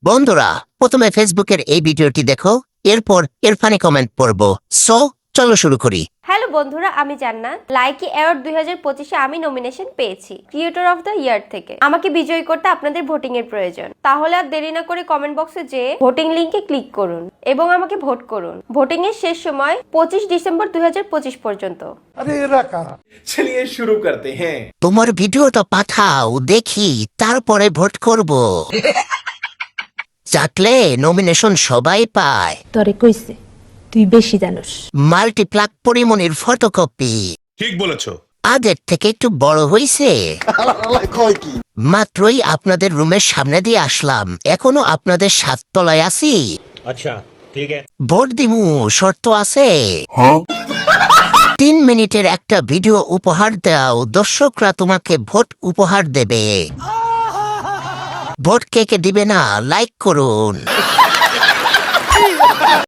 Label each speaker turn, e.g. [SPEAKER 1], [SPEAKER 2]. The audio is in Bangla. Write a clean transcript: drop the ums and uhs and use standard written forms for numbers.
[SPEAKER 1] বন্ধুরা, প্রথমে ফেসবুকের এই ভিডিওটি দেখো, এরপর এর ফানি কমেন্ট পড়বো। সো চলো শুরু করি।
[SPEAKER 2] হ্যালো বন্ধুরা, আমি জান্নাত। লাইকি অ্যাওয়ার্ড 2025-এ আমি নমিনেশন পেয়েছি ক্রিয়েটর অফ দ্য ইয়ার থেকে। আমাকে বিজয়ী করতে আপনাদের ভোটিং এর প্রয়োজন। তাহলে আর দেরি না করে কমেন্ট বক্সে যেয়ে ভোটিং লিংকে ক্লিক করুন এবং আমাকে ভোট করুন। ভোটিং এর শেষ সময় 25 ডিসেম্বর 2025 পর্যন্ত।
[SPEAKER 3] चलिए शुरू करते हैं।
[SPEAKER 1] তোমার ভিডিও তো পাঠাও দেখি, তারপরে ভোট করব। চাকলে নমিনেশন সবাই পায়।
[SPEAKER 4] তরে কইছে তুই বেশি জানোস।
[SPEAKER 1] মাল্টিপ্লাক পরিমণির ফটোকপি
[SPEAKER 5] ঠিক বলেছো।
[SPEAKER 1] আগের থেকে একটু বড় হইছে। মাত্রই আপনাদের রুমের সামনে দিয়ে আসলাম, এখনো আপনাদের 7 তলায় আছি।
[SPEAKER 5] अच्छा ठीक है।
[SPEAKER 1] ভোট দিমু, শর্ত আছে। 3 মিনিটের একটা ভিডিও উপহার দাও, দর্শকরা তোমাকে ভোট উপহার দেবে। ভোট কে কে দিবে না, লাইক করুন।